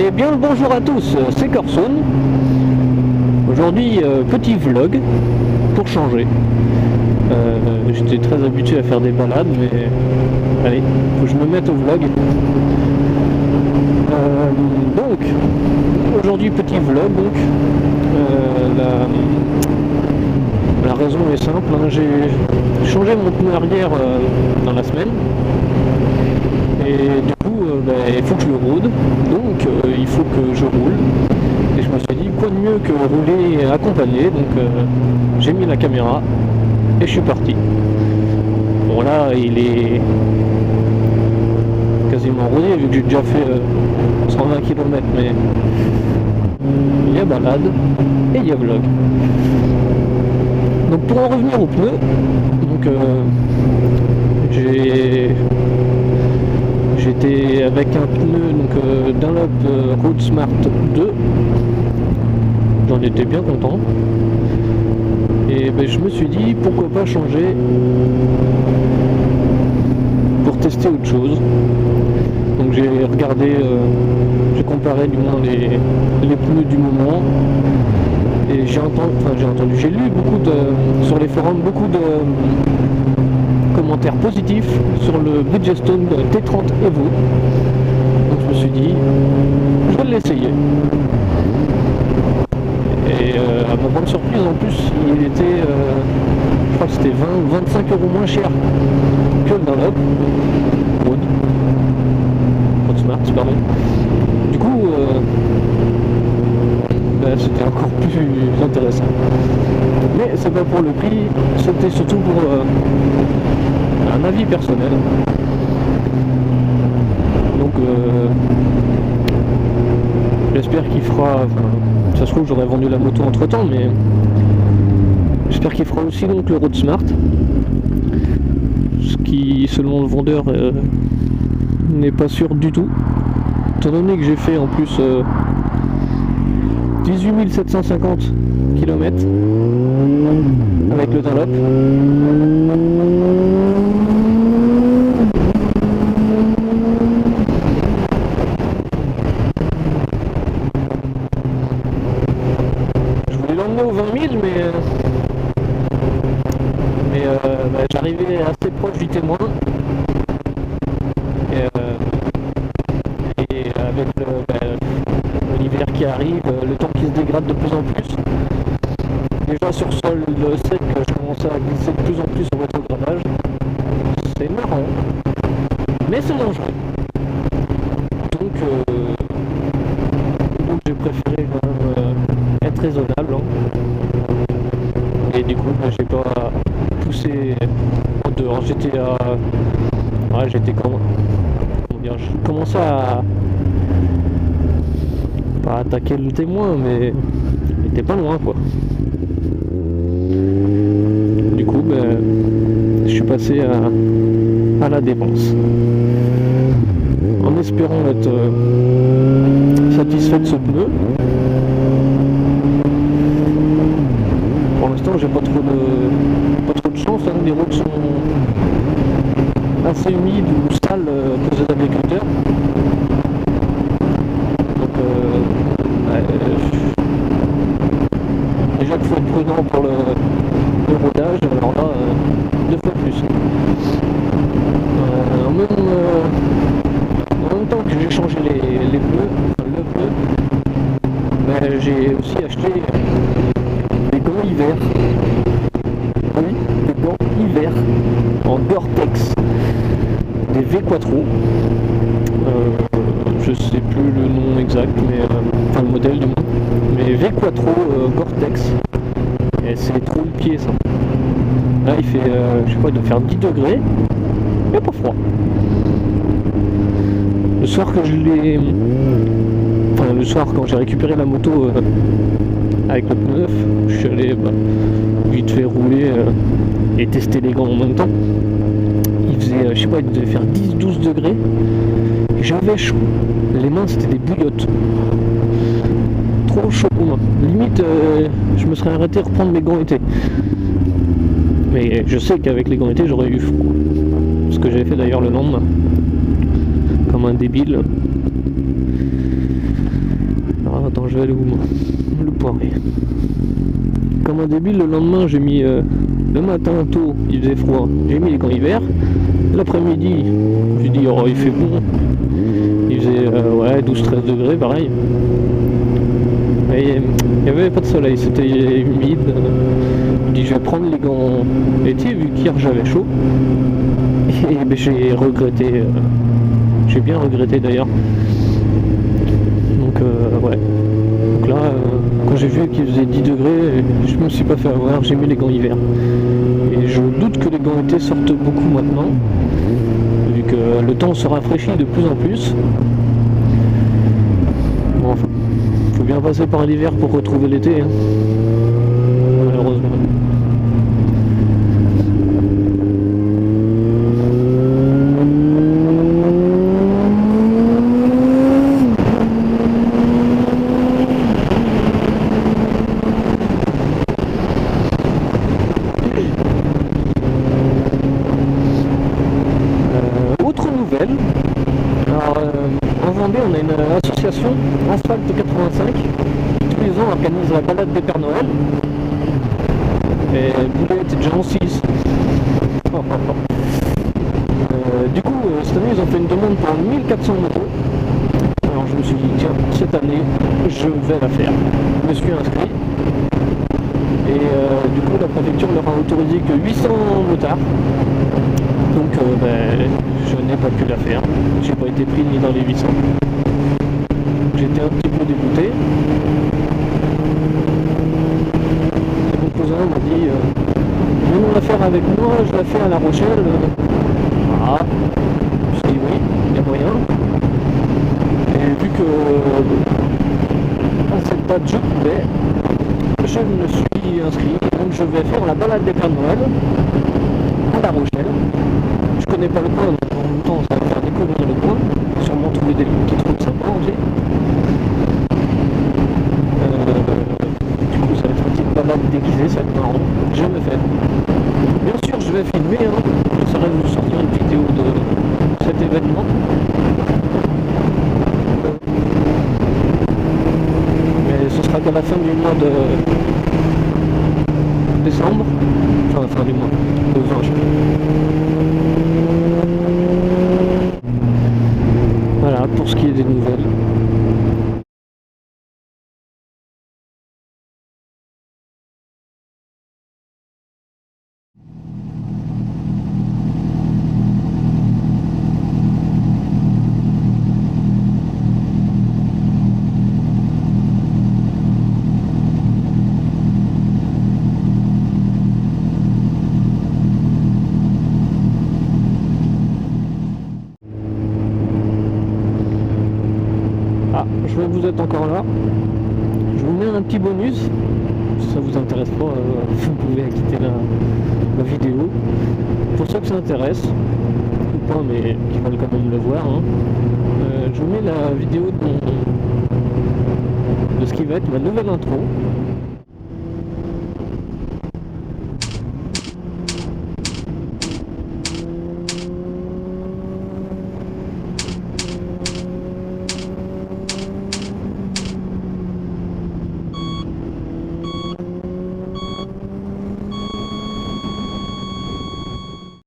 Eh bien le bonjour à tous, c'est Corson. Aujourd'hui petit vlog pour changer. J'étais très habitué à faire des balades, mais allez, faut que je me mette au vlog. Donc aujourd'hui petit vlog. Donc la raison est simple, hein, j'ai changé mon pneu arrière dans la semaine. Et du coup, il faut que je le rôde, donc il faut que je roule. Et je me suis dit, quoi de mieux que rouler accompagné, donc j'ai mis la caméra et je suis parti. Bon là, il est quasiment rodé, vu que j'ai déjà fait 120 km, mais il y a balade et il y a vlog. Donc pour en revenir aux pneus, donc j'étais avec un pneu donc Dunlop Road Smart 2. J'en étais bien content. Et je me suis dit pourquoi pas changer pour tester autre chose. Donc j'ai regardé, j'ai comparé du moins les pneus du moment. Et j'ai lu sur les forums beaucoup de commentaires positifs sur le Bridgestone T30 Evo. Donc je me suis dit, je vais l'essayer. Et à ma grande surprise, en plus, il était, je crois que c'était 20 ou 25 € moins cher que le Dunlop Road Smart, pardon. Du coup, c'était encore plus intéressant. Mais c'est pas pour le prix, c'était surtout pour un avis personnel. Donc j'espère qu'il fera, ça se trouve j'aurais vendu la moto entre temps, mais j'espère qu'il fera aussi donc le Road Smart, ce qui selon le vendeur n'est pas sûr du tout, étant donné que j'ai fait en plus 18 750 km avec le Dunlop. Je voulais l'emmener aux 20 000, mais j'arrivais assez proche du témoin. Et avec l'hiver qui arrive, le temps qui se dégrade de plus en plus. Déjà sur sol sec, je commence à glisser de plus en plus au rétrogradage. C'est marrant, mais c'est dangereux. Donc j'ai préféré quand même être raisonnable. Hein. Et du coup, j'ai pas poussé en dehors. J'étais à... Ouais, j'étais comment dire, je commençais à... pas attaquer le témoin, mais il était pas loin, quoi. Du coup, je suis passé à la dépense. En espérant être satisfait de ce pneu. Pour l'instant, j'ai pas trop de chance. Hein. Les routes sont assez humides ou sales pour les agriculteurs. Donc, déjà qu'il faut être prudent pour le rodage, alors là, 2 fois plus. En même temps que j'ai changé les pneus, le pneu, j'ai aussi acheté des gants hiver. Oui, des gants hiver en Gore-Tex, des V-Quattro. Je sais plus le nom exact, mais enfin le modèle du moins. Mais V-Quattro Gore-Tex. Et c'est trop le pied ça. Là il fait, je sais pas, il doit faire 10 degrés, mais pas froid. Le soir que le soir quand j'ai récupéré la moto avec le pneu neuf, je suis allé vite fait rouler et tester les gants en même temps. Il faisait, je sais pas, il devait faire 10-12 degrés. Et j'avais chaud. Les mains c'était des bouillottes. Trop chaud pour moi. Limite, je me serais arrêté à reprendre mes gants été. Mais je sais qu'avec les gants été, j'aurais eu froid. Ce que j'avais fait d'ailleurs le lendemain. Comme un débile. Alors attends, je vais aller où moi? Le Poiré. Comme un débile, le lendemain j'ai mis le matin tôt, il faisait froid, j'ai mis les gants hiver. L'après-midi, j'ai dit oh il fait bon. Il faisait ouais 12-13 degrés pareil. Mais il n'y avait pas de soleil, c'était humide. Je dis je vais prendre les gants été vu qu'hier j'avais chaud. Et ben, j'ai regretté, j'ai bien regretté d'ailleurs. Donc ouais. Donc là, quand j'ai vu qu'il faisait 10 degrés, je me suis pas fait avoir, j'ai mis les gants hiver. Et je doute que les gants été sortent beaucoup maintenant, vu que le temps se rafraîchit de plus en plus. Bon, enfin, faut bien passer par l'hiver pour retrouver l'été, hein. Malheureusement. Alors, en Vendée, on a une association, Asphalte 85, qui tous les ans organise la balade des Pères Noël. Et Boulet était déjà en 6. Du coup, cette année, ils ont fait une demande pour 1400 motos. Alors, je me suis dit, tiens, cette année, je vais la faire. Je me suis inscrit. Et du coup, la préfecture leur a autorisé que 800 motards. Donc ben, je n'ai pas pu la faire, j'ai pas été pris ni dans les 800. J'étais un petit peu dégoûté. Et mon cousin m'a dit venons la faire avec moi, je la fais à La Rochelle. Ah, je dis oui, il y a moyen. Et vu que à cette date je pouvais, je me suis inscrit, donc je vais faire la balade des Pères Noël à La Rochelle. Je connais pas le coin, donc en même temps ça va me faire découvrir le coin, sûrement trouver des petites routes sympas aussi. Du coup ça va être une petite balade déguisée, ça va être marrant, je me fais. Bien sûr je vais filmer, hein. J'essaierai de vous sortir une vidéo de cet événement. Mais ce sera qu'à la fin du mois de décembre, enfin fin du mois, de juin. Voilà pour ce qui est des nouvelles. Ah, je vois que vous êtes encore là. Je vous mets un petit bonus. Si ça vous intéresse pas, vous pouvez quitter la vidéo. Pour ceux que ça intéresse, ou pas, mais qui veulent quand même le voir, hein, je vous mets la vidéo de ce qui va être ma nouvelle intro.